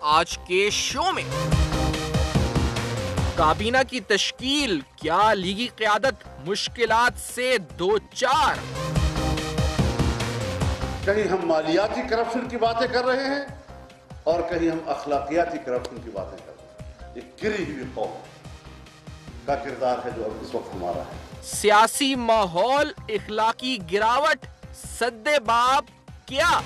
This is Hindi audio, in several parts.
आज के शो में। काबीना की तश्कील, क्या लीगी क़यादत मुश्किलात से दो चार। कहीं हम मालियाती करप्शन की बातें कर रहे हैं और कहीं हम अखलाकियाती करप्शन की बातें कर रहे हैं। ये गिरी हुई कौम का किरदार है जो इस वक्त हमारा है। सियासी माहौल, इखलाकी गिरावट, सद्दे-बाब क्या।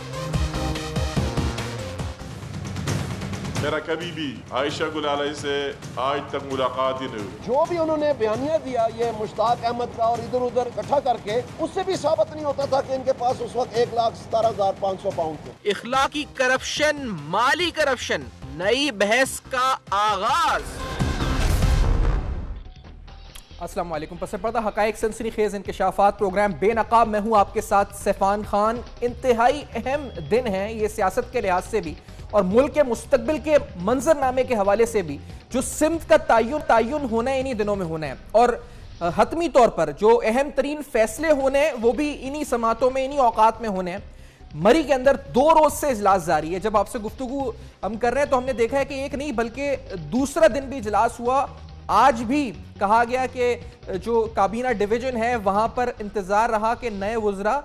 मेरा कभी भी आयशा गुल अलैहि से आज तक मुलाकात ही नहीं हुई। जो भी उन्होंने बयानिया दिया ये मुश्ताक अहमद का और इधर उधर इकट्ठा करके, उससे भी साबित नहीं होता था कि इनके पास उस वक्त 1,17,500 पाउंड थे। इखलाकी करप्शन, माली करप्शन, नई बहस का आगाज। अस्सलाम वालेकुम। पस पर्दा हकायक सनसनीखेज इंकशाफात प्रोग्राम बेनकाब में हूँ आपके साथ सैफान खान। इंतहाई अहम दिन है ये सियासत के लिहाज से भी और मुल्क के मुस्तकबिल के मंजरनामे के हवाले से भी। जो सिमत का तायुन होना है इन्हीं दिनों में होना है और हतमी तौर पर जो अहम तरीन फैसले होने हैं वो भी इन्हीं समातों में, इन्हीं औकात में होने हैं। मरी के अंदर 2 रोज से इजलास जारी है। जब आपसे गुफ्तगू हम कर रहे हैं तो हमने देखा है कि एक नहीं बल्कि दूसरा दिन भी इजलास हुआ। आज भी कहा गया कि जो काबीना डिवीजन है वहां पर इंतजार रहा कि नए वज़रा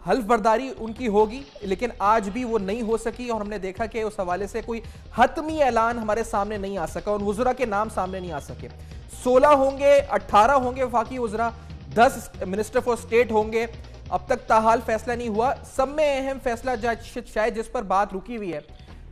हल्फ बर्दारी उनकी होगी, लेकिन आज भी वो नहीं हो सकी और हमने देखा कि उस हवाले से कोई हतमी ऐलान हमारे सामने नहीं आ सका। उन वज़रा के नाम सामने नहीं आ सके। 16 होंगे, 18 होंगे वफाकी वज़रा, 10 मिनिस्टर फॉर स्टेट होंगे। अब तक ताहाल फैसला नहीं हुआ। सब में अहम फैसला शायद जिस पर बात रुकी हुई है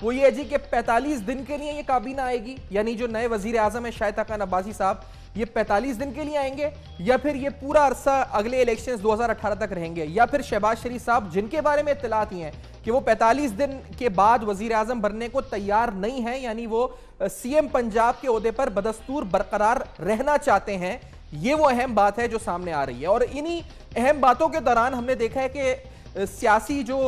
वो ये है जी कि 45 दिन के लिए ये काबीना आएगी, यानी जो नए वजीर आजम है शाहिद खान अब्बासी साहब, ये 45 दिन के लिए आएंगे या फिर ये पूरा अरसा अगले इलेक्शंस 2018 तक रहेंगे, या फिर शहबाज शरीफ साहब जिनके बारे में इत्तलात ही हैं कि वो 45 दिन के बाद वजीर आजम बनने को तैयार नहीं है, यानी वो सीएम पंजाब के ओहदे पर बदस्तूर बरकरार रहना चाहते हैं। ये वो अहम बात है जो सामने आ रही है और इन्हीं अहम बातों के दौरान हमने देखा है कि सियासी जो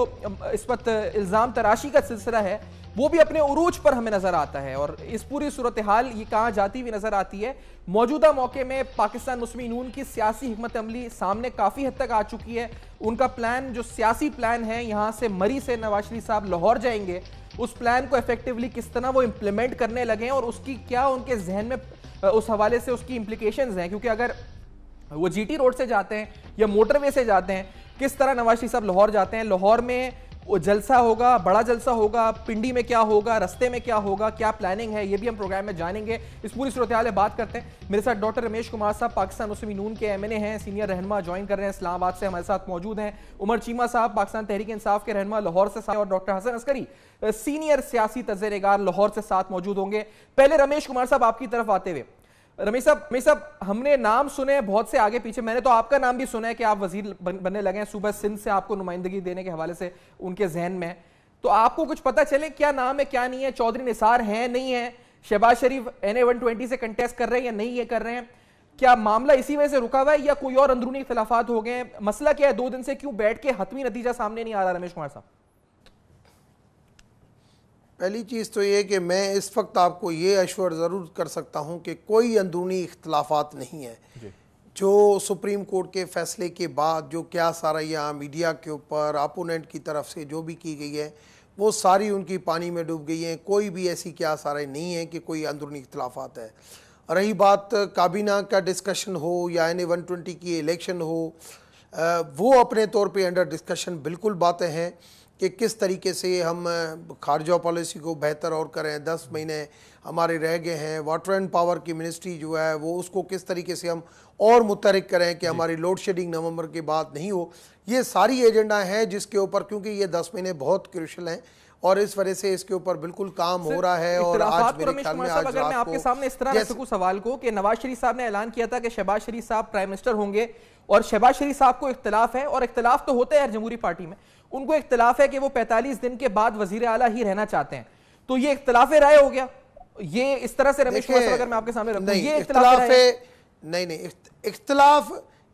इस वक्त इल्ज़ाम तराशी का सिलसिला है वो भी अपने उरूज पर हमें नजर आता है और इस पूरी सूरत हाल ये कहाँ जाती हुई नजर आती है। मौजूदा मौके में पाकिस्तान मुस्लिम नून की सियासी हिकमत अमली सामने काफ़ी हद तक आ चुकी है। उनका प्लान, जो सियासी प्लान है, यहाँ से मरी से नवाज शरीफ साहब लाहौर जाएंगे, उस प्लान को इफेक्टिवली किस तरह वो इम्प्लीमेंट करने लगे हैं और उसकी क्या उनके जहन में उस हवाले से उसकी इम्प्लीकेशंस हैं। क्योंकि अगर वो जीटी रोड से जाते हैं या मोटरवे से जाते हैं, किस तरह नवाज शरीफ साहब लाहौर जाते हैं, लाहौर में वो जलसा होगा, बड़ा जलसा होगा, पिंडी में क्या होगा, रस्ते में क्या होगा, क्या प्लानिंग है, ये भी हम प्रोग्राम में जानेंगे। इस पूरी सूरत हाल में बात करते हैं। मेरे साथ डॉक्टर रमेश कुमार साहब पाकिस्तान मुस्लिम नून के एमएनए हैं, सीनियर रहनुमा ज्वाइन कर रहे हैं इस्लामाबाद से, हमारे साथ मौजूद हैं। उमर चीमा साहब पाकिस्तान तहरीक इंसाफ के रहनुमा लाहौर से और डॉक्टर हसन अस्करी सीनियर सियासी तजर्बेकार लाहौर से साथ मौजूद होंगे। पहले रमेश कुमार साहब आपकी तरफ आते हुए, रमेश साहब हमने नाम सुने बहुत से आगे पीछे, मैंने तो आपका नाम भी सुना है कि आप वजीर बनने लगे हैं, सुबह सिंध से आपको नुमाइंदगी देने के हवाले से उनके जहन में। तो आपको कुछ पता चले क्या नाम है क्या नहीं है? चौधरी निसार है नहीं है? शहबाज शरीफ NA-120 से कंटेस्ट कर रहे हैं या नहीं ये कर रहे हैं? क्या मामला इसी वजह से रुका हुआ है या कोई और अंदरूनी इख्तिलाफात हो गए हैं? मसला क्या है? 2 दिन से क्यों बैठ के हतमी नतीजा सामने नहीं आ रहा? रमेश कुमार साहब, पहली चीज़ तो ये कि मैं इस वक्त आपको ये अश्योर ज़रूर कर सकता हूँ कि कोई अंदरूनी इख्तलाफात नहीं है। जो सुप्रीम कोर्ट के फैसले के बाद जो क्या सारा यहाँ मीडिया के ऊपर अपोनेंट की तरफ से जो भी की गई है वो सारी उनकी पानी में डूब गई हैं। कोई भी ऐसी क्या सारा नहीं है कि कोई अंदरूनी इख्तलाफात है। रही बात काबीना का डिस्कशन हो या NA-120 की इलेक्शन हो, वो अपने तौर पे अंडर डिस्कशन बिल्कुल बातें हैं कि किस तरीके से हम खारजा पॉलिसी को बेहतर और करें। 10 महीने हमारे रह गए हैं। वाटर एंड पावर की मिनिस्ट्री जो है वो उसको किस तरीके से हम और मुतहरिक करें कि हमारी लोड शेडिंग नवंबर के बाद नहीं हो। ये सारी एजेंडा है जिसके ऊपर, क्योंकि ये 10 महीने बहुत क्रूशल हैं और इस वजह से इसके ऊपर बिल्कुल काम हो रहा है। और आज मेरे ख्याल में आज अगर मैं आपके सामने इस तरह रख सकूं सवाल को कि नवाज शरीफ साहब ने ऐलान किया था कि शहबाज शरीफ साहब प्राइम मिनिस्टर होंगे और शहबाज शरीफ साहब को इख्तिलाफ है, और इख्तिलाफ तो होता है हर जमहूरी पार्टी में, उनको इख्तिलाफ है कि वो 45 दिन के बाद वजीर आला ही रहना चाहते हैं। तो ये इख्तिलाफ राय हो गया। ये इस तरह से रमेश कुमार साहब अगर मैं आपके सामने रखूं, ये इख्तिलाफ नहीं,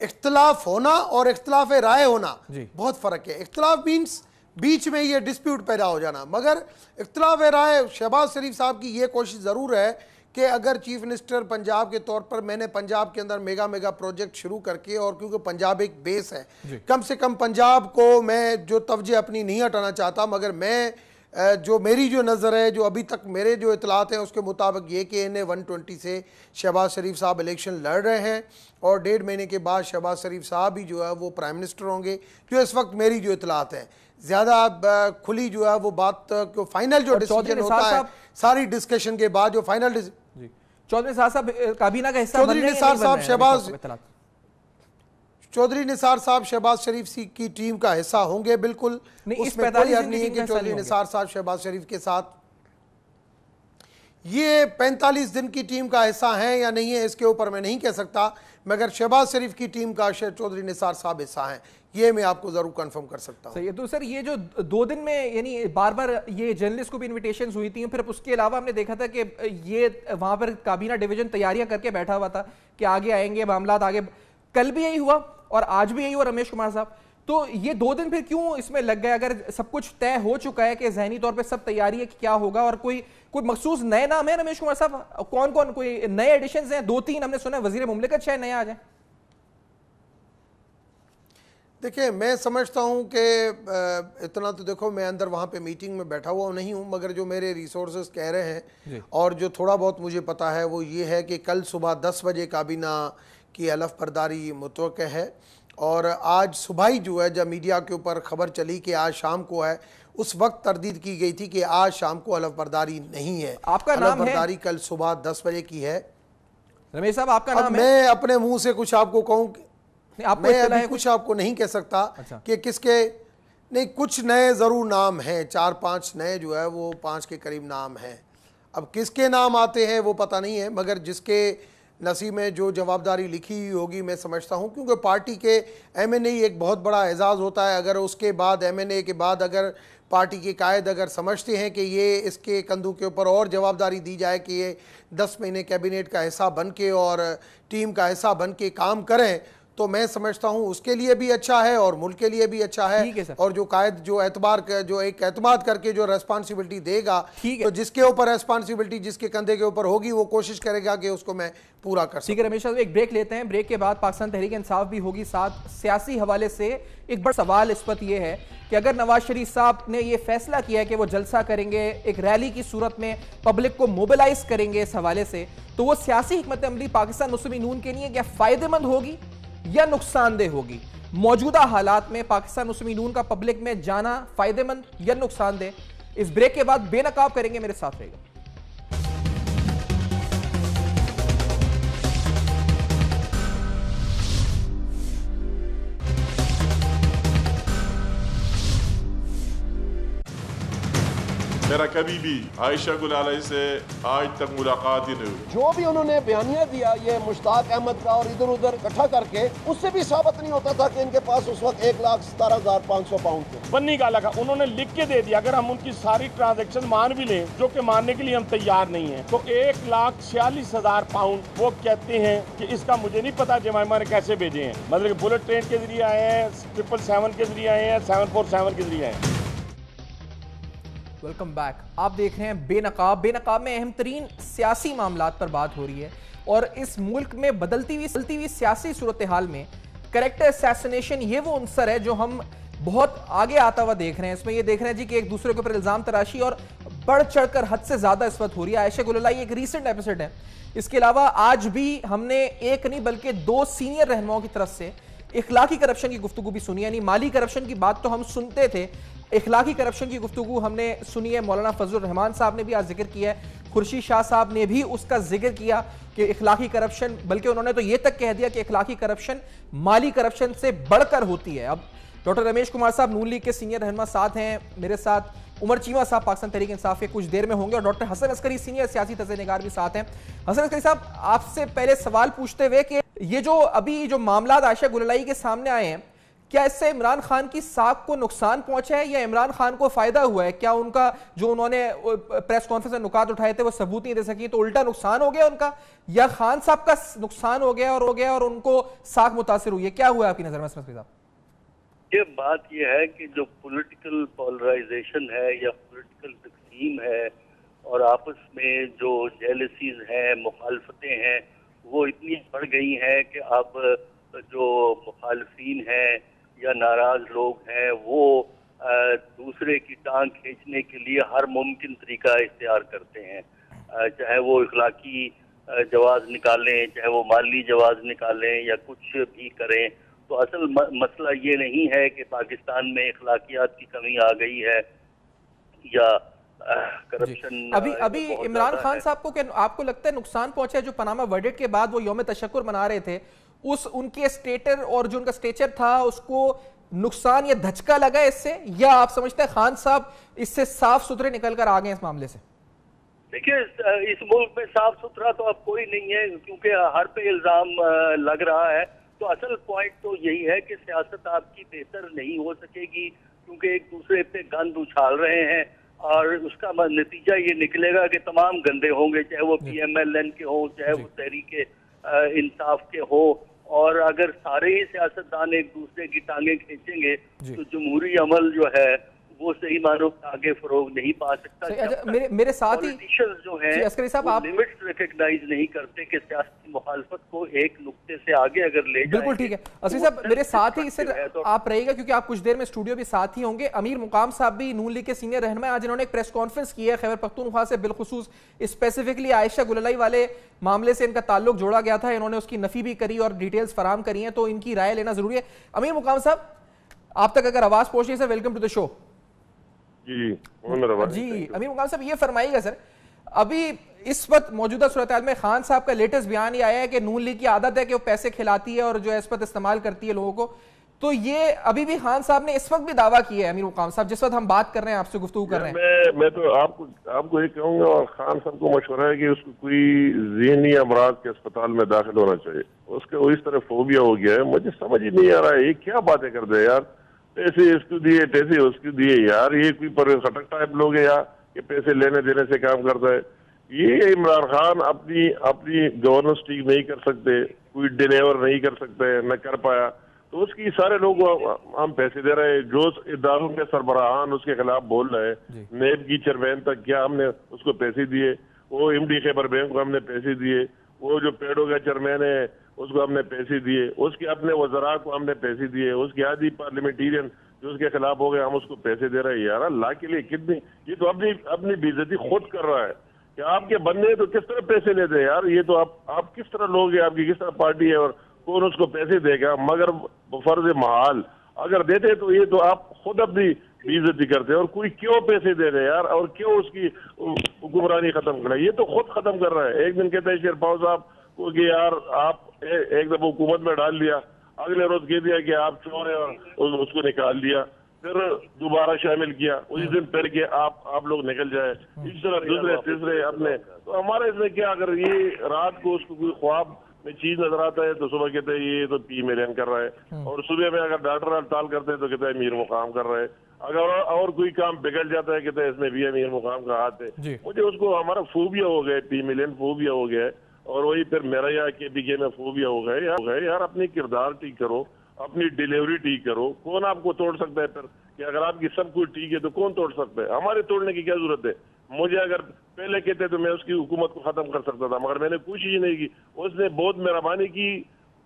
इख्तिलाफ होना और इख्तिलाफ राय होना बहुत फर्क है। इख्तिलाफ मीन्स बीच में ये डिस्प्यूट पैदा हो जाना, मगर इख्तिलाफ राय शहबाज शरीफ साहब की ये कोशिश ज़रूर है कि अगर चीफ मिनिस्टर पंजाब के तौर पर मैंने पंजाब के अंदर मेगा प्रोजेक्ट शुरू करके, और क्योंकि पंजाब एक बेस है, कम से कम पंजाब को मैं जो तवज्जो अपनी नहीं हटाना चाहता, मगर मैं जो मेरी जो नज़र है, जो अभी तक मेरे जो इतलात हैं उसके मुताबिक ये कि इन्हें 120 से शहबाज शरीफ साहब इलेक्शन लड़ रहे हैं और 1.5 महीने के बाद शहबाज शरीफ साहब ही जो है वो प्राइम मिनिस्टर होंगे, जो इस वक्त मेरी जो इतलात हैं। ज़्यादा खुली जो है वो बात को फाइनल जो डिसीजन होता है सारी डिस्कशन के बाद जो फाइनल चौधरी साहब काबीना का हिस्सा चौधरी निसार साहब शहबाज शरीफ की टीम का हिस्सा होंगे, बिल्कुल उसमें कोई हर्ज नहीं है कि चौधरी निसार साहब शहबाज शरीफ के साथ ये 45 दिन की टीम का हिस्सा हैं या नहीं है इसके ऊपर मैं नहीं कह सकता, मगर शहबाज शरीफ की टीम का चौधरी निसार साहब हिस्सा हैं, ये मैं आपको जरूर कंफर्म कर सकता हूं। सही है। तो सर ये जो 2 दिन में यानी बार बार ये जर्नलिस्ट को भी इनविटेशंस हुई थी, फिर उसके अलावा हमने देखा था कि ये वहां पर काबीना डिवीजन तैयारियां करके बैठा हुआ था कि आगे आएंगे मामला आगे, कल भी यही हुआ और आज भी यही हुआ रमेश कुमार साहब। तो ये 2 दिन फिर क्यों इसमें लग गए, अगर सब कुछ तय हो चुका है कि जहनी तौर पे सब तैयारी है कि क्या होगा, और कोई मखसूस नए नाम है रमेश कुमार साहब, कौन कौन कोई नए एडिशंस हैं? 2-3 हमने सुना वजीर मुमलिकत शायद नया आ जाए। देखिए मैं समझता हूं कि इतना तो देखो मैं अंदर वहां पे मीटिंग में बैठा हुआ नहीं हूं, मगर जो मेरे रिसोर्सेज कह रहे हैं और जो थोड़ा बहुत मुझे पता है वो ये है कि कल सुबह 10 बजे काबीना की हलफ बर्दारी मुतवक्किह है, और आज सुबह ही जो है जब मीडिया के ऊपर खबर चली कि आज शाम को है, उस वक्त तरदीद की गई थी कि आज शाम को हलफ बर्दारी नहीं है। आपका हलफ बर्दारी कल सुबह 10 बजे की है। रमेश साहब आपका नाम है? मैं अपने मुंह से कुछ आपको कहूँ, मैं अभी कुछ आपको नहीं कह सकता कि किसके नहीं, कुछ नए ज़रूर नाम हैं, 4-5 नए जो है वो 5 के करीब नाम हैं। अब किसके नाम आते हैं वो पता नहीं है, मगर जिसके नसीब में जो जवाबदारी लिखी हुई होगी मैं समझता हूं, क्योंकि पार्टी के MNA एक बहुत बड़ा एजाज़ होता है। अगर उसके बाद MNA के बाद अगर पार्टी के कायद अगर समझते हैं कि ये इसके कंधों के ऊपर और जवाबदारी दी जाए कि ये 10 महीने कैबिनेट का हिस्सा बन के और टीम का हिस्सा बन के काम करें, तो मैं समझता हूं उसके लिए भी अच्छा है और मुल्क के लिए भी अच्छा है। और जो कायद जो एतबार जो एक एतमाद करके जो रेस्पॉन्सिबिलिटी देगा, तो जिसके ऊपर रेस्पॉन्सिबिलिटी जिसके कंधे के ऊपर होगी वो कोशिश करेगा कि उसको मैं पूरा कर सकूं। ठीक है रमेश साहब, एक ब्रेक लेते हैं, ब्रेक के बाद पाकिस्तान तहरीक इंसाफ भी होगी साथ। सियासी हवाले से एक बड़ा सवाल इस वक्त ये है कि अगर नवाज शरीफ साहब ने ये फैसला किया कि वो जलसा करेंगे, एक रैली की सूरत में पब्लिक को मोबिलाइज करेंगे इस हवाले से, तो वो सियासी हिकमत अमली पाकिस्तान मुस्लिम नून के लिए क्या फायदेमंद होगी या नुकसानदेह होगी? मौजूदा हालात में पाकिस्तान मुस्लिम नून का पब्लिक में जाना फायदेमंद या नुकसानदेह? इस ब्रेक के बाद बेनकाब करेंगे, मेरे साथ रहेगा। मेरा कभी भी आयशा गुल अलैहि से आज तक मुलाकात ही नहीं हुई। जो भी उन्होंने बयानिया दिया ये मुश्ताक अहमद का और इधर उधर इकट्ठा करके, उससे भी साबित नहीं होता था कि इनके पास उस वक्त 1,17,500 पाउंड थे। बन्नी का लगा उन्होंने लिख के दे दिया, अगर हम उनकी सारी ट्रांजैक्शन मान भी लें, जो कि मानने के लिए हम तैयार नहीं है, तो 1,46,000 पाउंड वो कहते हैं कि इसका मुझे नहीं पता जमाइमा ने कैसे भेजे हैं। मतलब बुलेट ट्रेन के जरिए आए हैं, 777 के जरिए आए हैं, 747 के जरिए आए हैं। Welcome back. आप देख रहे हैं बेनकाब में अहम तरीन सियासी मामलात पर बात हो रही है, और इस मुल्क में बदलती हुई सियासी सूरत हाल में कैरेक्टर असैसिनेशन ये वो अंसर है जो हम बहुत आगे आता हुआ देख रहे हैं। इसमें ये देख रहे हैं जी कि एक दूसरे के ऊपर इल्जाम तराशी और बढ़ चढ़कर हद से ज्यादा इस वक्त हो रही है। आयशा गुल अलैहि एक रीसेंट एपिसोड है। इसके अलावा आज भी हमने एक नहीं बल्कि 2 सीनियर रहनुमाओं की तरफ से इखलाकी करप्शन की गुफ्तगू भी सुनी, यानी माली करप्शन की बात तो हम सुनते थे, इखलाकी करप्शन की गुफ्तगू हमने सुनी है। मौलाना फजलुर रहमान साहब ने भी आज जिक्र किया है, खुर्शीद शाह साहब ने भी उसका जिक्र किया कि इखलाकी करप्शन, बल्कि उन्होंने तो ये तक कह दिया कि इखलाकी करप्शन माली करप्शन से बढ़कर होती है। अब डॉक्टर रमेश कुमार साहब नून लीग के सीनियर रहनुमा साथ हैं, मेरे साथ उमर चीमा साहब पाकिस्तान तहरीक इंसाफ के कुछ देर में होंगे, और डॉक्टर हसन अस्करी सीनियर सियासी तज़्ज़ियानिगार भी साथ हैं। हसन अस्करी साहब, आपसे पहले सवाल पूछते हुए कि ये जो अभी जो मामला आयशा गुल अलैहि के सामने आए हैं, क्या इससे इमरान खान की साख को नुकसान पहुंचा है या इमरान खान को फायदा हुआ है? क्या उनका जो उन्होंने प्रेस कॉन्फ्रेंस में नुकात उठाए थे वो सबूत नहीं दे सकी, तो उल्टा नुकसान हो गया उनका, या खान साहब का नुकसान हो गया और उनको साख मुतासिर हुई है? क्या हुआ आपकी नजर में साहब? ये बात ये है कि जो पॉलिटिकल पोलराइजेशन है या पॉलिटिकल तकसीम है और आपस में जो जेलसीज हैं, मुखालफतें हैं, वो इतनी बढ़ गई हैं कि अब जो मुखालफीन हैं या नाराज लोग हैं वो दूसरे की टांग खींचने के लिए हर मुमकिन तरीका इख्तियार करते हैं, चाहे वो इखलाकी जवाब निकालें, चाहे वो माली जवाब निकालें या कुछ भी करें। तो असल मसला ये नहीं है कि पाकिस्तान में इखलाकियात की कमी आ गई है या करप्शन। अभी इमरान खान साहब को क्या आपको लगता है नुकसान पहुंचा है जो पनामा वर्डिक्ट के बाद वो यौम तशक्कुर मना रहे थे, उनके स्टेटर और जो उनका स्टेचर था उसको नुकसान या धचका लगा इससे, या आप समझते हैं खान साहब इससे साफ सुथरे निकल कर आ गए इस मामले से? देखिए, इस मुल्क में साफ सुथरा तो अब कोई नहीं है, क्योंकि हर पे इल्जाम लग रहा है। तो असल पॉइंट तो यही है कि सियासत आपकी बेहतर नहीं हो सकेगी, क्योंकि एक दूसरे पे गंद उछाल रहे हैं और उसका नतीजा ये निकलेगा कि तमाम गंदे होंगे, चाहे वो PMLN के हों, चाहे वो तहरीक इंसाफ के हो। और अगर सारे ही सियासतदान एक दूसरे की टांगे खींचेंगे तो जमहूरी अमल जो है वो सही मानों में आगे फरोग नहीं पा सकता। मेरे साथ ही जो है आप लिमिट्स रिकॉग्नाइज नहीं करते कि सियासी मुखालफत को एक नुक्ते से आगे अगर ले जाएं। बिल्कुल ठीक है असली साहब, मेरे साथ ही सिर्फ आप रहिएगा क्योंकि आप कुछ देर में स्टूडियो भी साथ ही होंगे। अमीर मुकाम साहब भी नून लीग के सीनियर रहनुमा, आज इन्होंने एक प्रेस कॉन्फ्रेंस की है खैबर पख्तूनख्वा से, बिलखुसूस स्पेसिफिकली आयशा गुललाई वाले मामले से इनका ताल्लुक जोड़ा गया था। इन्होंने उसकी नफी भी करी और डिटेल्स फराम करी हैं, तो इनकी राय लेना जरूरी है। अमीर मुकाम साहब, आप तक अगर आवाज पहुंच रही है sir, welcome to the show. जी अमीर मुकाम साहब, ये फरमाइएगा सर, अभी इस वक्त मौजूदा सूरत में खान साहब का लेटेस्ट बयान ये आया है कि नून लीग की आदत है कि वो पैसे खिलाती है और जो है इस वक्त इस्तेमाल करती है लोगों को। तो ये अभी भी खान साहब ने इस वक्त भी दावा किया है, अमीर मुकाम साहब, जिस वक्त हम बात कर रहे हैं, आपसे गुफ्तगू कर रहे हैं। मैं तो आपको ये कहूंगा, और खान साहब को मशवरा है कि उसको कोई ज़हनी अमराज के अस्पताल में दाखिल होना चाहिए। उसके इस तरह फोबिया हो गया है, मुझे समझ ही नहीं आ रहा है ये क्या बातें कर दे यार। पैसे इसको दिए, पैसे उसको दिए, यार ये कोई खटक टाइप लोग है यार, ये पैसे लेने देने से काम करता है। ये इमरान खान अपनी गवर्नेंस ठीक नहीं कर सकते, कोई डिलीवर नहीं कर सकते, न कर पाया, तो उसकी सारे लोग हम पैसे दे रहे हैं। जो इदारों के सरबराहान उसके खिलाफ बोल रहे हैं, नेब की चेयरमैन तक क्या हमने उसको पैसे दिए, वो MD खैबर बैंक को हमने पैसे दिए, वो जो पेड़ों का चेयरमैन है उसको हमने पैसे दिए, उसके अपने वज़रा को हमने पैसे दिए, उसके आदि पार्लियामेंटेरियन जो उसके खिलाफ हो गए हम उसको पैसे दे रहे हैं। यार अल्लाह के लिए कितनी, ये तो अपनी बेइज्जती खुद कर रहा है कि आपके बंदे तो किस तरह पैसे लेते हैं यार। ये तो आप किस तरह लोग हैं, आपकी किस तरह पार्टी है और कौन उसको पैसे देगा। मगर फर्ज महाल अगर देते तो ये तो आप खुद अपनी बेइज्जती करते हैं, और कोई क्यों पैसे दे रहे यार, और क्यों उसकी हुक्मरानी खत्म कर रहा है, ये तो खुद खत्म कर रहा है। एक दिन कहते हैं शेरपाव साहब को कि यार आप एक दफा हुकूमत में डाल लिया, अगले रोज कह दिया कि आप चोर है और उसको निकाल दिया, फिर दोबारा शामिल किया, उसी दिन फिर के आप लोग निकल जाए, इस तरह दूसरे तीसरे अपने। तो हमारे इसमें क्या, अगर ये रात को उसको कोई ख्वाब में चीज नजर आता है तो सुबह कहते हैं ये तो PMLN कर रहा है, और सुबह में अगर डॉक्टर हड़ताल करते हैं तो कहते हैं अमीर मुकाम कर रहा है, अगर और कोई काम बिगड़ जाता है कहते हैं इसमें भी अमीर मुकाम का हाथ है। मुझे उसको हमारा फोबिया हो गया, PMLN फोबिया हो गया है, और वही फिर मेरा या KPK में फोबिया हो गए। यार अपनी किरदार ठीक करो, अपनी डिलीवरी ठीक करो, कौन आपको तोड़ सकता है फिर, कि अगर आपकी सब कुछ ठीक है तो कौन तोड़ सकता है। हमारे तोड़ने की क्या जरूरत है। मुझे अगर पहले कहते तो मैं उसकी हुकूमत को खत्म कर सकता था, मगर मैंने कोशिश ही नहीं की। उसने बहुत मेहरबानी की,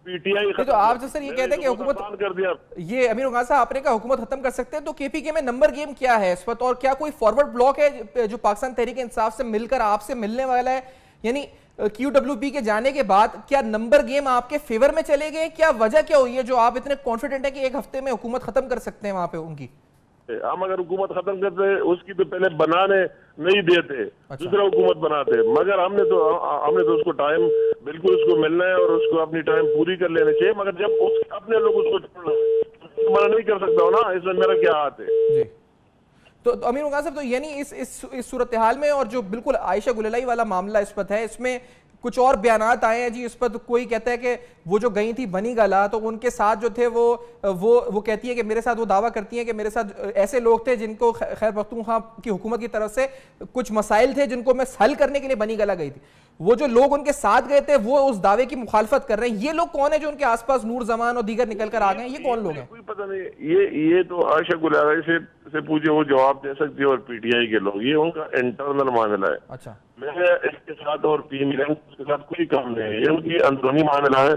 PTI तो आप जो सर ये कहते हैं कि हुकूमत कर दिया, ये अमीर उगासा साहब आपने कहा हुकूमत खत्म कर सकते हैं, तो KPK में नंबर गेम क्या है इस वक्त, और क्या कोई फॉरवर्ड ब्लॉक है जो पाकिस्तान तहरीक इंसाफ से मिलकर आपसे मिलने वाला है? यानी QWP के जाने के बाद क्या नंबर गेम आपके फेवर में चले गए? क्या वजह क्या हुई है जो आप इतने कॉन्फिडेंट है कि एक हफ्ते में हुकूमत खत्म कर सकते हैं वहां पे उनकी? हम अगर हुकूमत खत्म करते उसकी तो पहले बनाने नहीं देते, दूसरा हुकूमत बनाते, मगर हमने तो उसको टाइम बिल्कुल उसको मिलना है और उसको अपनी टाइम पूरी कर लेनी चाहिए। मगर जब अपने लोग उसको मना नहीं कर सकता हो ना, इसमें मेरा क्या हाथ है। तो अमीर उगासा साहब, तो यानी इस सूरत हाल में, और जो बिल्कुल आयशा गुललाई वाला मामला इस पर है, इसमें कुछ और बयानात आए हैं जी इस पर। तो कोई कहता है कि वो जो गई थी बनी गला, तो उनके साथ जो थे वो कहती है कि मेरे साथ, वो दावा करती है कि मेरे साथ ऐसे लोग थे जिनको खैर पख्तूनख्वा की हुकूमत की तरफ से कुछ मसाइल थे जिनको मैं हल करने के लिए बनी गला गई थी। वो जो लोग उनके साथ गए थे वो उस दावे की मुखालफत कर रहे हैं। ये लोग कौन है जो उनके आसपास नूर जमान और दीगर निकल कर आ गए? ये कौन लोग हैं? कोई पता नहीं। ये तो आयशा गुललाई से पूछे, वो जवाब दे सकती है, और PTI के लोग, ये उनका इंटरनल मामला है। अच्छा, मैं इसके साथ और PMLN के साथ कोई काम नहीं है, ये उनकी अंदरूनी मामला है,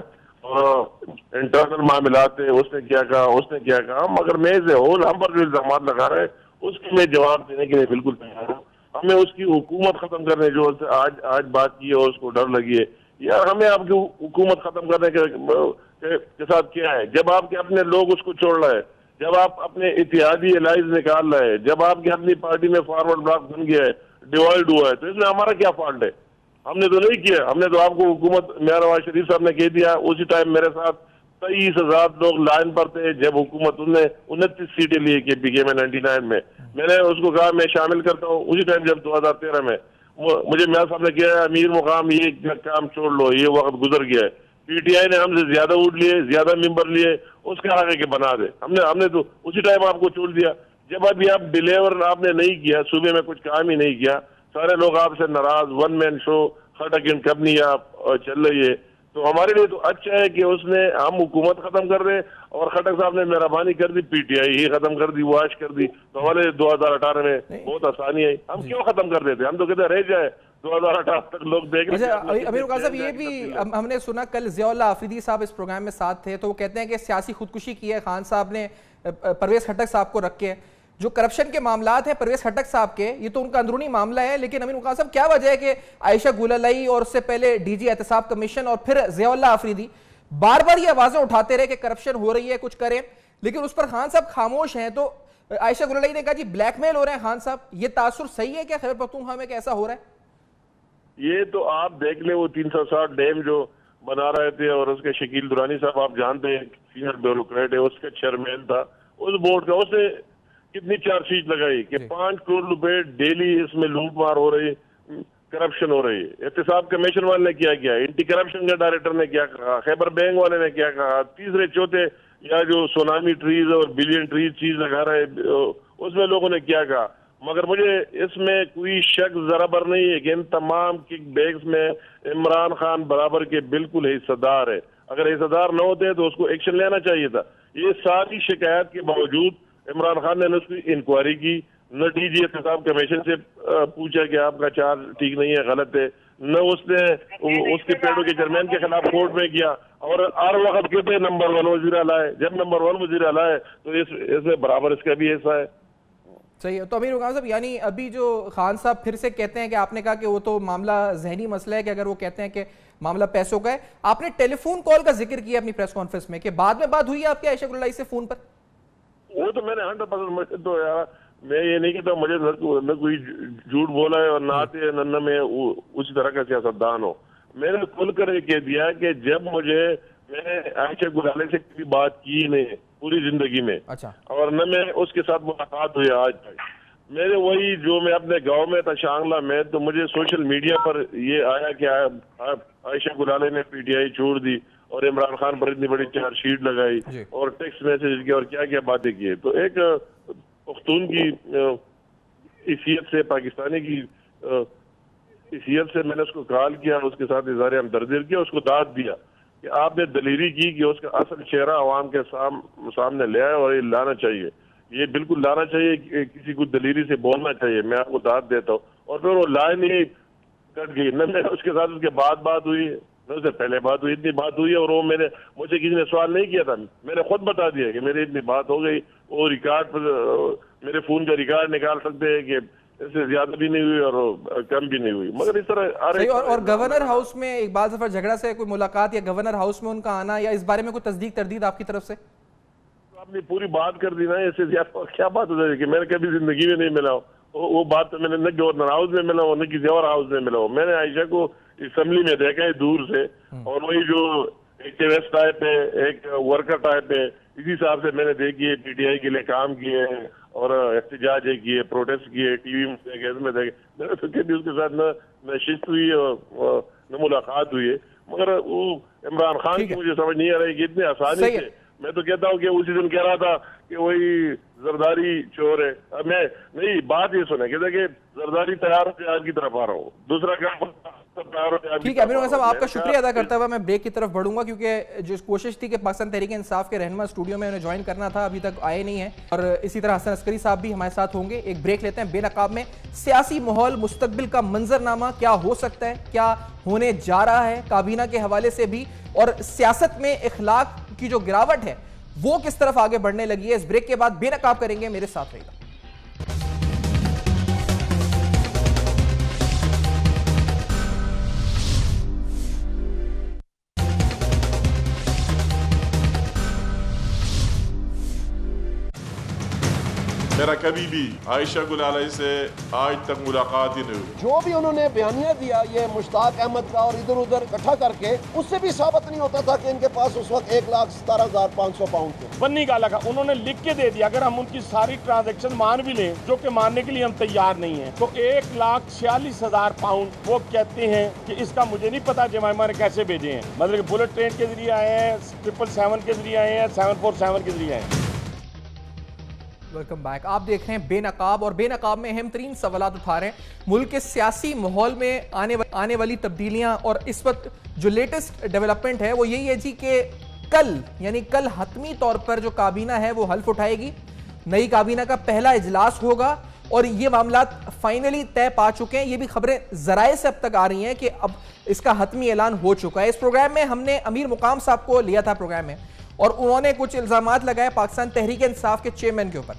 इंटरनल मामलात है, उसने क्या कहा, उसने क्या कहा, मगर मैं एज ए होल हम पर जो इल्जाम लगा रहे हैं उसकी मैं जवाब देने के लिए बिल्कुल तैयार हूँ। हमें उसकी हुकूमत खत्म करने जो आज बात की है और उसको डर लगी है, यार हमें आपकी हुकूमत खत्म करने के साथ क्या है? जब आपके अपने लोग उसको छोड़ रहे हैं, जब आप अपने इतिहादी एलाइज निकाल रहे हैं, जब आपकी अपनी पार्टी में फॉरवर्ड ब्लॉक बन गया है, डिवाइड हुआ है, तो इसमें हमारा क्या फॉल्ट है? हमने तो नहीं किया। हमने तो आपको हुकूमत मियां नवाज शरीफ साहब ने कह दिया, उसी टाइम मेरे साथ 23,000 लोग लाइन पर थे जब हुकूमत उनने 29 सीटें ली KPK में 99 में। मैंने उसको कहा मैं शामिल करता हूँ उसी टाइम जब 2013 में मुझे मियां साहब ने किया अमीर मुकाम ये काम छोड़ लो, ये वक्त गुजर गया है। PTI ने हमसे ज्यादा वोट लिए, ज्यादा मेंबर लिए, उसके आगे के बना दे। हमने तो उसी टाइम आपको छोड़ दिया। जब अभी आप डिलीवर आपने नहीं किया, सुबह में कुछ काम ही नहीं किया, सारे लोग आपसे नाराज, वन मैन शो, खटक इन कंपनी आप चल रही है, तो हमारे लिए तो अच्छा है कि उसने हम हुकूमत खत्म कर दें और खटक साहब ने मेहरबानी कर दी, PTI ही खत्म कर दी, वाश कर दी, तो हमारे 2018 में बहुत आसानी आई। हम क्यों खत्म कर देते? हम तो कहते रह जाए 2018 तक लोग देख रहे हैं। अमीर वकार साहब, ये भी हमने सुना कल ज़ियाउल्लाह आफरीदी साहब इस प्रोग्राम में साथ थे, तो वो कहते हैं कि सियासी खुदकुशी की है खान साहब ने परवेज खटक साहब को रख के। जो करप्शन के मामलात हैं परवेज खटक साहब के, ये तो उनका अंदरूनी मामला है, लेकिन अमीर वकार साहब क्या वजह है कि आयशा गुललाई और उससे पहले DG एहतसाब कमीशन और फिर ज़ियाउल्लाह आफरीदी बार बार ये आवाजें उठाते रहे कि करप्शन हो रही है, कुछ करें, लेकिन उस पर खान साहब खामोश हैं? तो आयशा गुललाई ने कहा जी ब्लैकमेल हो रहे हैं खान साहब, ये तासुर सही है क्या खैबर पख्तूनख्वा में कैसा हो रहा है? ये तो आप देख ले, वो 360 डैम जो बना रहे थे और उसके शकील दुरानी साहब आप जानते हैं सीनियर ब्यूरोक्रेट है, उसका चेयरमैन था उस बोर्ड का, उसने कितनी चार्जशीट लगाई कि 5 करोड़ रुपए डेली इसमें लूट मार हो रही, करप्शन हो रही है। एहतसाब कमीशन वाले ने क्या किया, एंटी करप्शन के डायरेक्टर ने क्या कहा, खैबर बैंक वाले ने क्या कहा, तीसरे चौथे या जो सोनामी ट्रीज और बिलियन ट्रीज चीज लगा रहे उसमें लोगों ने क्या कहा। मगर मुझे इसमें कोई शक जराबर नहीं है कि इन तमाम किक बैग्स में इमरान खान बराबर के बिल्कुल हिस्सेदार है। अगर हिस्सेदार न होते तो उसको एक्शन लेना चाहिए था। ये सारी शिकायत के बावजूद इमरान खान ने उसकी इंक्वायरी की, न DG एहतसाब कमीशन से पूछा कि आपका चार्ज ठीक नहीं है, गलत है, न उसने उसके पेड़ों के चेयरमैन के खिलाफ कोर्ट में किया, और हर वक्त कहते नंबर 1 वजीर आला है। जब नंबर 1 वजीर आला है तो इसमें बराबर इसका भी हिस्सा है। सही है। तो अमीर वकार साहब, यानी अभी जो खान साहब फिर से कहते हैं कि आपने कहा कि वो तो मामला जहनी मसला है, कि अगर वो कहते हैं कि मामला पैसों का है, आपने टेलीफोन कॉल का जिक्र किया अपनी प्रेस कॉन्फ्रेंस में कि बाद में बात हुई है आपकी आयशा गुललाई से फोन पर? वो तो मैंने 100% तो यार मैं ये नहीं कहता मुझे न कोई झूठ बोला है और ना आते न मैं उस तरह का सियासतदान हो। मैंने खुलकर ये कह दिया कि जब मैंने आयशा गुलाले से कभी बात की नहीं पूरी जिंदगी में, अच्छा, और न मैं उसके साथ मुलाकात हुई आज तक। मेरे वही जो मैं अपने गांव में था शांगला में, तो मुझे सोशल मीडिया पर ये आया कि आयशा गुलाले ने PTI छोड़ दी और इमरान खान पर इतनी बड़ी चार्जशीट लगाई और टेक्स्ट मैसेज किया और क्या क्या बातें की। तो एक पख्तून की हैसियत से, पाकिस्तानी की हैसियत से मैंने उसको कॉल किया, उसके साथ इज़हार हमदर्दी किया, उसको दाद दिया कि आपने दलेरी की कि उसका असल चेहरा आवाम के सामने ले आए और ये लाना चाहिए, ये बिल्कुल लाना चाहिए, किसी को दलेरी से बोलना चाहिए। मैं आपको दाद देता हूँ। और फिर वो लाइन ही कट गई। न मैं उसके साथ उसके बाद बात हुई, उससे पहले बात हुई, इतनी बात हुई और वो मुझे किसी ने सवाल नहीं किया था, मैंने खुद बता दिया कि मेरी इतनी बात हो गई। वो रिकॉर्ड पर मेरे फोन का रिकॉर्ड निकाल सकते हैं कि इससे ज्यादा भी नहीं हुई और कम भी नहीं हुई। मगर इस तरह और गवर्नर हाउस में इकबाल जफर झगड़ा से कोई मुलाकात या गवर्नर हाउस में उनका आना, या इस बारे में कोई तस्दीक तरदीद आपकी तरफ से? आपने पूरी बात कर दी ना, इससे ज्यादा क्या बात हो जाएगी? मैंने कभी जिंदगी में नहीं मिला वो बात तो मैंने न गवर्नर हाउस में मिला हो न किसी और हाउस में मिला हो। मैंने आयशा को असेंबली में देखा है दूर से, और वही जो एक्टिविस्ट टाइप है, एक वर्कर टाइप है, इसी हिसाब से मैंने देखी है। PTI के लिए काम किए हैं और एहतजाज किए, प्रोटेस्ट किए, टीवी में देखे, इसमें देखे। मैंने तो कभी उसके साथ न नशिस्त हुई और न मुलाकात हुई है। मगर वो इमरान खान की मुझे समझ नहीं आ रही कि इतनी आसानी से, मैं तो कहता हूँ कि उसी दिन कह रहा था कि वही जरदारी चोर है। अब मैं नहीं, बात ये सुने, कहते कि जरदारी तैयार से आपकी तरफ आ रहा हूँ, दूसरा काम ठीक है अमीर उमर साहब, आपका शुक्रिया अदा करता हुआ मैं ब्रेक की तरफ बढ़ूंगा, क्योंकि जो कोशिश थी कि पाकिस्तान तहरीक इंसाफ के रहनुमा स्टूडियो में उन्हें ज्वाइन करना था, अभी तक आए नहीं है। और इसी तरह हसन अस्करी साहब भी हमारे साथ होंगे। एक ब्रेक लेते हैं। बेनकाब में सियासी माहौल, मुस्तकबिल का मंजरनामा क्या हो सकता है, क्या होने जा रहा है, काबीना के हवाले से भी, और सियासत में इखलाक की जो गिरावट है वो किस तरफ आगे बढ़ने लगी है। इस ब्रेक के बाद बेनकाब करेंगे, मेरे साथ रहेगा। मेरा कभी भी आयशा गुलाली से आज तक मुलाकात ही नहीं हुई। जो भी उन्होंने बयानिया दिया ये मुश्ताक अहमद का और इधर उधर इकट्ठा करके, उससे भी साबित नहीं होता था कि इनके पास उस वक्त 1,17,500 पाउंड थे। बन्नी का लगा उन्होंने लिख के दे दिया, अगर हम उनकी सारी ट्रांजैक्शन मान भी लें, जो कि मानने के लिए हम तैयार नहीं है, तो 1,46,000 पाउंड वो कहते हैं कि इसका मुझे नहीं पता जमाइमा ने कैसे भेजे हैं। मतलब बुलेट ट्रेन के जरिए आए हैं, 777 के जरिए आए हैं, 747 के जरिए आए हैं। Welcome back. आप देख रहे हैं बेनकाब, और बेनकाब में अहम तरीन सवालात उठा रहे हैं मुल्क के सियासी माहौल में आने वाली तब्दीलियां। और इस वक्त जो लेटेस्ट डेवलपमेंट है वो यही है जी कि कल हतमी तौर पर जो काबीना है वो हल्फ उठाएगी। नई काबीना का पहला इजलास होगा और ये मामला फाइनली तय पा चुके हैं। ये भी खबरें जराए से अब तक आ रही हैं कि अब इसका हतमी ऐलान हो चुका है। इस प्रोग्राम में हमने अमीर मुकाम साहब को लिया था प्रोग्राम में, और उन्होंने कुछ इल्जामात लगाए पाकिस्तान तहरीक इंसाफ के चेयरमैन के ऊपर।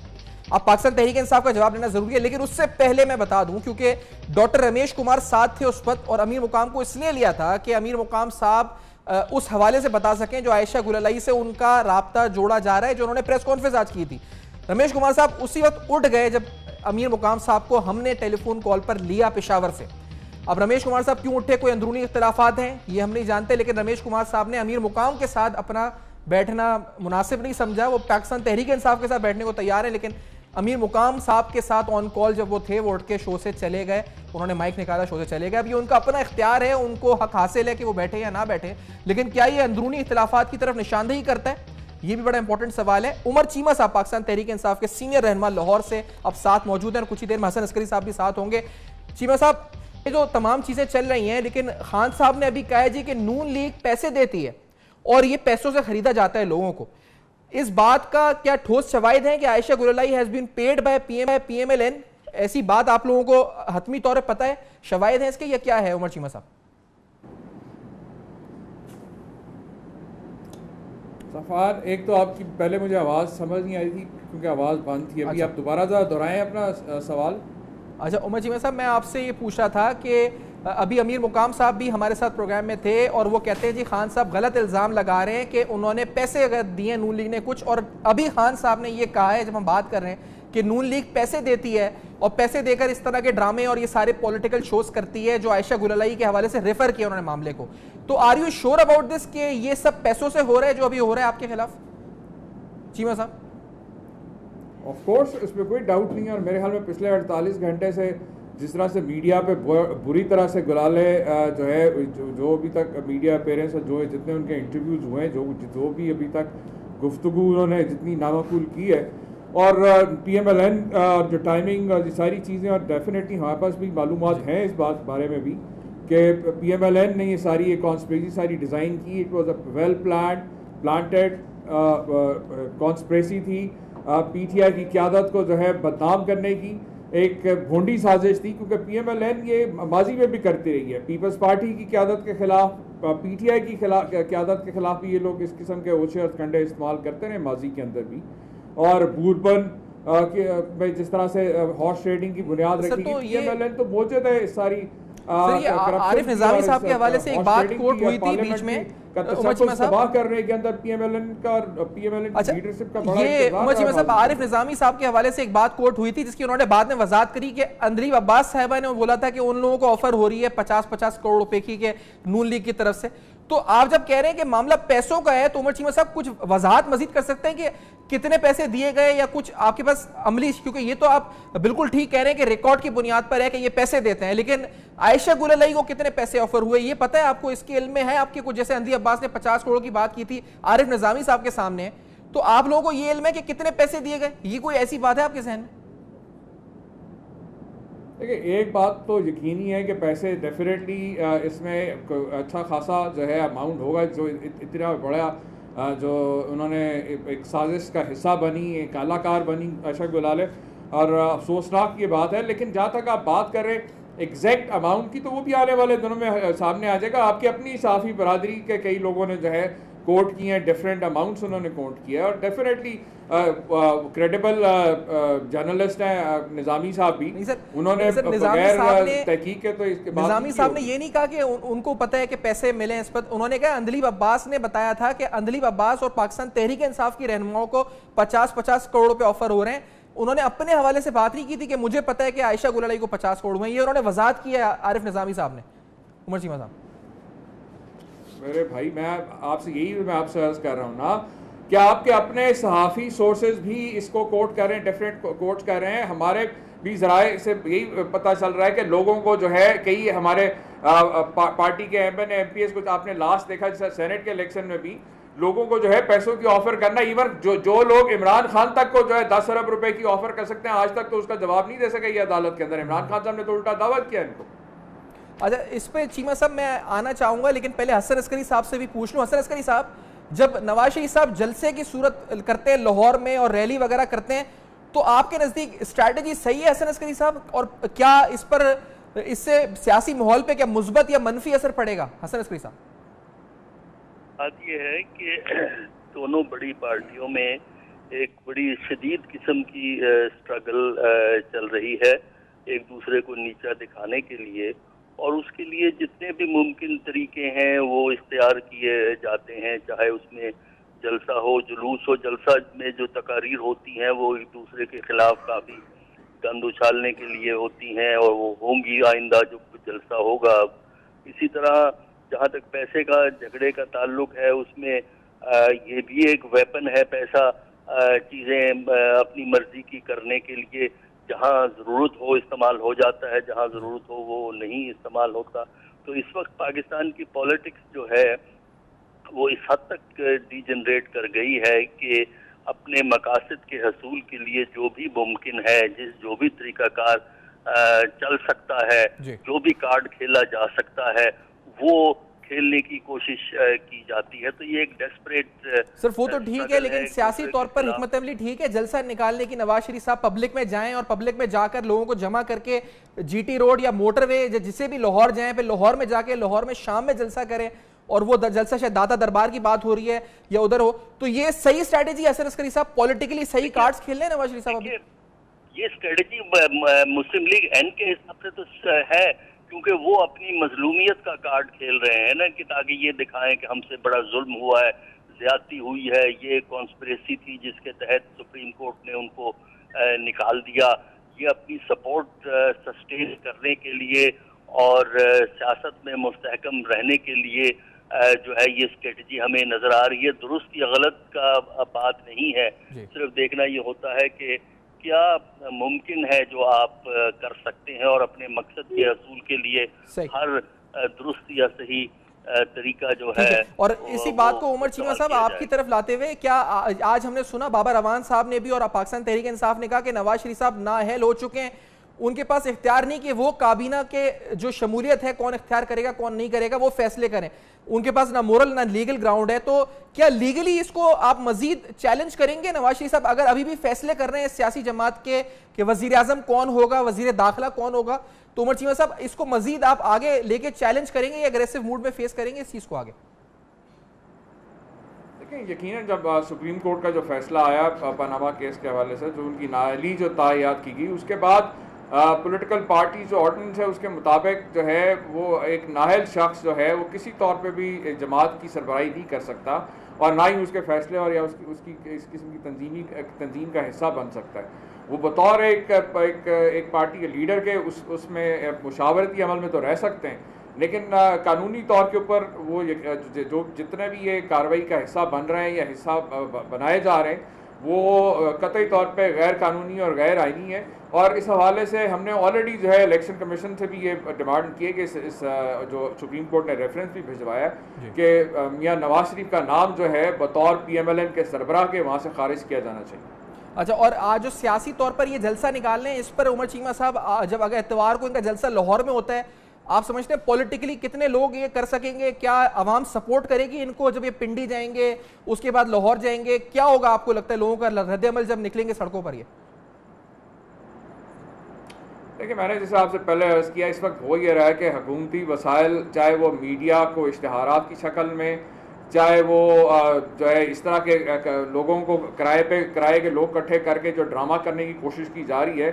अब पाकिस्तान तहरीक इंसाफ का जवाब देना जरूरी है, लेकिन उससे पहले मैं बता दूं, क्योंकि डॉक्टर रमेश कुमार साथ थे उस वक्त, और अमीर मुकाम को इसलिए लिया था कि अमीर मुकाम साहब उस हवाले से बता सकें जो आयशा गुलाली से उनका राब्ता जोड़ा जा रहा है, जो उन्होंने प्रेस कॉन्फ्रेंस आज की थी। रमेश कुमार साहब उसी वक्त उठ गए जब अमीर मुकाम साहब को हमने टेलीफोन कॉल पर लिया पेशावर से। अब रमेश कुमार साहब क्यों उठे, कोई अंदरूनी इख्तिलाफात हैं ये हम नहीं जानते, लेकिन रमेश कुमार साहब ने अमीर मुकाम के साथ अपना बैठना मुनासिब नहीं समझा। वो पाकिस्तान तहरीक इंसाफ के साथ बैठने को तैयार है, लेकिन अमीर मुकाम साहब के साथ ऑन कॉल जब वो थे, वो उठ के शो से चले गए, उन्होंने माइक निकाला, शो से चले गए। अब ये उनका अपना इख्तियार है, उनको हक हासिल है कि वो बैठे या ना बैठे, लेकिन क्या ये अंदरूनी इख्तिलाफात की तरफ निशानदेही करता है, ये भी बड़ा इंपॉर्टेंट सवाल है। उमर चीमा साहब पाकिस्तान तहरीक इंसाफ के सीनियर रहनुमा लाहौर से अब साथ मौजूद हैं, और कुछ ही देर में हसन अस्करी साहब भी साथ होंगे। चीमा साहब, ये जो तमाम चीजें चल रही हैं, लेकिन खान साहब ने अभी कहा है जी कि नून लीग पैसे देती है और ये पैसों से खरीदा जाता है लोगों को। इस बात का क्या ठोस शवाहिद है कि Ayesha Gulalai has been paid by PMLN? ऐसी बात आप लोगों को हतमी तौर पर पता है, शवाहिद है इसके, या क्या है उमर चीमा साहब? सफार, एक तो आपकी पहले मुझे आवाज़ समझ नहीं आई थी क्योंकि आवाज़ बंद थी। अभी आप दोबारा दोहराएं अपना सवाल। अच्छा उमर चीमा साहब, मैं आपसे ये पूछ रहा था कि अभी अमीर मुकाम साहब भी हमारे साथ प्रोग्राम में थे, और वो कहते हैं जी खान साहब गलत इल्ज़ाम लगा रहे हैं कि उन्होंने पैसे अगर दिए नून लीग ने कुछ, और अभी खान साहब ने ये कहा है जब हम बात कर रहे हैं कि नून लीग पैसे देती है और पैसे देकर इस तरह के ड्रामे और ये सारे पॉलिटिकल शोज करती है, जो आयशा गुलाली के हवाले से रेफर किया उन्होंने मामले को। तो are you sure about this कि ये सब पैसों से हो रहा है जो अभी हो रहा है आपके खिलाफ, चीमा साहब? ऑफ कोर्स इसमें कोई डाउट नहीं है, और मेरे ख्याल में पिछले 48 घंटे से जिस तरह से मीडिया पे बुरी तरह से गुलाले जो है, जो अभी तक मीडिया अपेयरेंस और जो जितने उनके इंटरव्यूज़ हुए हैं, जो भी अभी तक गुफ्तगू उन्होंने जितनी नामाकुल की है, और PMLN जो टाइमिंग और ये सारी चीज़ें, और डेफिनेटली हमारे पास भी मालूमात हैं इस बारे में भी कि PMLN ने ये सारी कॉन्स्पिरेसी सारी डिज़ाइन की। It was a well planted conspiracy थी। PTI की क़यादत को जो है बदनाम करने की एक भोंडी साजिश थी, क्योंकि PMLN ये माजी में भी करती रही है। पीपल्स पार्टी की क़यादत के खिलाफ, PTI की क़यादत के खिलाफ भी ये लोग इस किस्म के ओछे और कंडे इस्तेमाल करते रहे माजी के अंदर भी। और बूरबन में जिस तरह से हॉर्स ट्रेडिंग की बुनियाद रखी गई, PMLN तो मौजूद है इस सारी। आरिफ निजामी साहब के हवाले से एक बात कोर्ट हुई थी बीच में, करने के अंदर PMLN का लीडरशिप का बड़ा ये उमर चीमा साहब, आरिफ निजामी साहब के हवाले से एक बात कोर्ट हुई थी जिसकी उन्होंने बाद में वजाहत करी कि अंदरीब अब्बास साहिबा ने बोला था कि उन लोगों को ऑफर हो रही है 50-50 करोड़ रुपए की के नून लीग की तरफ से। तो आप जब कह रहे हैं कि मामला पैसों का है, तो उमर चीमा साहब कुछ वजाहत मजीद कर सकते हैं कि कितने पैसे दिए गए, या कुछ आपके पास अमली, क्योंकि ये तो आप बिल्कुल ठीक कह रहे हैं कि रिकॉर्ड की बुनियाद पर है कि ये पैसे देते हैं, लेकिन आयशा गुलाली को कितने पैसे ऑफर हुए ये पता है आपको? इसके इल्म में है आपके कुछ? जैसे अंदरीब अब्बास ने 50 करोड़ की बात की थी आरिफ निजामी साहब के सामने, तो आप लोगों को ये इल्म है कि कितने पैसे दिए गए? ये कोई ऐसी बात है आपके जहन में? देखिए, एक बात तो यकीनी है कि पैसे डेफिनेटली इसमें अच्छा खासा जो है अमाउंट होगा, जो इतना बड़ा जो उन्होंने एक साजिश का हिस्सा बनी, एक कलाकार बनी आयशा गुलाले, और अफसोसनाक ये बात है। लेकिन जहाँ तक आप बात कर रहे हैं एग्जैक्ट अमाउंट की, तो वो भी आने वाले दिनों में सामने आ जाएगा। आपकी अपनी सहाफ़ी बरादरी के कई लोगों ने जो है कोट किए हैं, डिफरेंट अमाउंट्स उन्होंने कोट किया है, और डेफिनेटली क्रेडिबल जर्नलिस्ट हैं निज़ामी साहब भी, उन्होंने बगैर तहकीक के तो इसके बाद निज़ामी साहब ने ये नहीं कहा कि उनको पता है कि पैसे मिले हैं इस पर। उन्होंने कहा अंदलीब अब्बास ने बताया था कि अंदलीब अब्बास और पाकिस्तान तहरीक इंसाफ की रहनुमाओं को 50-50 करोड़ रुपए ऑफर हो रहे हैं। उन्होंने अपने हवाले से बात नहीं की थी कि मुझे पता है कि आयशा गुलाली को 50 करोड़ हुए, ये उन्होंने वजाहत की है आरिफ निज़ामी साहब ने। उमर चीमा साहब, मेरे भाई, मैं आपसे अर्ज कर रहा हूँ ना, क्या आपके अपने सहाफ़ी सोर्सेज भी इसको कोट कर रहे हैं, डिफरेंट कोट कर रहे हैं? हमारे भी ज़राए से यही पता चल रहा है कि लोगों को जो है कई हमारे पार्टी के MN MPs को आपने लास्ट देखा जैसे सेनेट के इलेक्शन में भी लोगों को जो है पैसों की ऑफर करना, इवन जो लोग इमरान खान तक को जो है 10 अरब रुपए की ऑफर कर सकते हैं, आज तक तो उसका जवाब नहीं दे सके ये अदालत के अंदर। इमरान खान साहब ने तो उल्टा दावा किया इनको। अच्छा, इस पे चीमा साहब मैं आना चाहूंगा, लेकिन पहले हसन अस्करी साहब से भी पूछ लूं। हसन अस्करी साहब, जब नवाज शरीफ साहब जलसे की सूरत करते हैं लाहौर में और रैली वगैरह करते हैं, तो आपके नजदीक स्ट्रैटेजी सही है हसन अस्करी साहब, और क्या इस पर इससे सियासी माहौल पे क्या मुस्बत या मनफी असर पड़ेगा? हसन अस्करी साहब, बात यह है कि दोनों बड़ी पार्टियों में एक बड़ी शदीद किस्म की स्ट्रगल चल रही है एक दूसरे को नीचा दिखाने के लिए, और उसके लिए जितने भी मुमकिन तरीके हैं वो इख्तियार किए जाते हैं, चाहे उसमें जलसा हो, जुलूस हो। जलसा में जो तकारीर होती हैं वो एक दूसरे के खिलाफ काफ़ी गंद उछालने के लिए होती हैं, और वो होंगी आइंदा जो जलसा होगा। इसी तरह जहाँ तक पैसे का झगड़े का ताल्लुक है, उसमें ये भी एक वेपन है पैसा, चीज़ें अपनी मर्जी की करने के लिए जहाँ ज़रूरत हो इस्तेमाल हो जाता है, जहाँ ज़रूरत हो वो नहीं इस्तेमाल होता। तो इस वक्त पाकिस्तान की पॉलिटिक्स जो है वो इस हद तक डीजनरेट कर गई है कि अपने मकासद के हसूल के लिए जो भी मुमकिन है, जो भी तरीकाकार चल सकता है, जो भी कार्ड खेला जा सकता है, वो खेलने की कोशिश की जाती है। तो ये एक डेस्परेट, सिर्फ वो तो ठीक है, लेकिन सियासी तौर पर हिकमत अमली ठीक है, जलसा निकालने की नवाज शरीफ साहब पब्लिक में जाएं और पब्लिक में जाकर लोगों को जमा करके GT रोड या मोटरवे जिसे भी लाहौर जाएं, फिर लाहौर में जाके लाहौर में शाम में जलसा करें, और वो जलसा शायद दाता दरबार की बात हो रही है या उधर हो, तो ये सही स्ट्रैटेजी हसन अस्करी साहब, पॉलिटिकली सही कार्ड्स खेल रहे हैं नवाज शरीफ साहब? ये स्ट्रेटेजी मुस्लिम लीग N के हिसाब से तो है, क्योंकि वो अपनी मजलूमियत का कार्ड खेल रहे हैं ना, कि ताकि ये दिखाएं कि हमसे बड़ा जुल्म हुआ है, ज्यादती हुई है, ये कॉन्स्पिरेसी थी जिसके तहत सुप्रीम कोर्ट ने उनको निकाल दिया। ये अपनी सपोर्ट सस्टेन करने के लिए और सियासत में मुस्तहकम रहने के लिए जो है ये स्ट्रेटजी हमें नजर आ रही है। दुरुस्त या गलत का बात नहीं है, सिर्फ देखना ये होता है कि क्या मुमकिन है जो आप कर सकते हैं, और अपने मकसद के हसूल के लिए हर दुरुस्त या सही तरीका जो है। और इसी बात को उमर चीमा साहब आपकी तरफ लाते हुए, क्या आज हमने सुना बाबर अवान साहब ने भी और पाकिस्तान तहरीक इंसाफ ने कहा कि नवाज शरीफ साहब नाअहल हो चुके हैं, उनके पास इख्तियार नहीं कि वो काबीना के जो शमूलियत है, कौन इख्तियार करेगा कौन नहीं करेगा, वो फैसले करें, उनके पास ना मोरल ना लीगल ग्राउंड है। तो क्या लीगली इसको आप मजीद चैलेंज करेंगे नवाज शरीफ साहब, अगर अभी भी फैसले कर रहे हैं सियासी जमात के कि वजीर आजम कौन होगा, वजीर दाखिला कौन होगा, तो उमर चीमा साहब इसको मजीद आप आगे लेके चैलेंज करेंगे या अग्रेसिव मूड में फेस करेंगे इस चीज को आगे? देखिए, यकीनन जब सुप्रीम कोर्ट का जो फैसला आया पनामा केस के हवाले से, जो उनकी नाअहली जो तायात की गई, उसके बाद पॉलिटिकल पार्टी जो ऑर्डिनेंस है उसके मुताबिक जो है वो एक नाअहल शख्स जो है वो किसी तौर पे भी जमात की सरबराही नहीं कर सकता, और ना ही उसके फैसले और या उसकी इस किस्म की तंजीम का हिस्सा बन सकता है। वो बतौर एक पार्टी के लीडर के उसमें मुशावरती अमल में तो रह सकते हैं, लेकिन कानूनी तौर के ऊपर वो जो जितने भी ये कार्रवाई का हिस्सा बन रहे हैं या हिस्सा बनाए जा रहे हैं, वो कतई तौर पे गैर कानूनी और गैर आइनी है। और इस हवाले से हमने ऑलरेडी जो है इलेक्शन कमीशन से भी ये डिमांड की है कि इस जो सुप्रीम कोर्ट ने रेफरेंस भी भिजवाया कि मियां नवाज शरीफ का नाम जो है बतौर PMLN के सरबराह के वहाँ से खारिज किया जाना चाहिए। अच्छा, और आज जो सियासी तौर पर ये जलसा निकाल रहे हैं, इस पर उमर चीमा साहब, जब अगर इतवार को इनका जलसा लाहौर में होता है, आप समझते हैं पॉलिटिकली कितने लोग ये कर सकेंगे? क्या आवाम सपोर्ट करेगी इनको जब ये पिंडी जाएंगे, उसके बाद लाहौर जाएंगे? क्या होगा आपको लगता है लोगों का रद्द-ए-अमल जब निकलेंगे सड़कों पर? ये देखिए, मैंने जैसे आपसे पहले अर्ज़ किया, इस वक्त हो ये रहा है कि हुकूमती वसाइल, चाहे वो मीडिया को इश्तिहारात की शक्ल में, चाहे वो जो है इस तरह के लोगों को किराए के लोग इकट्ठे करके जो ड्रामा करने की कोशिश की जा रही है,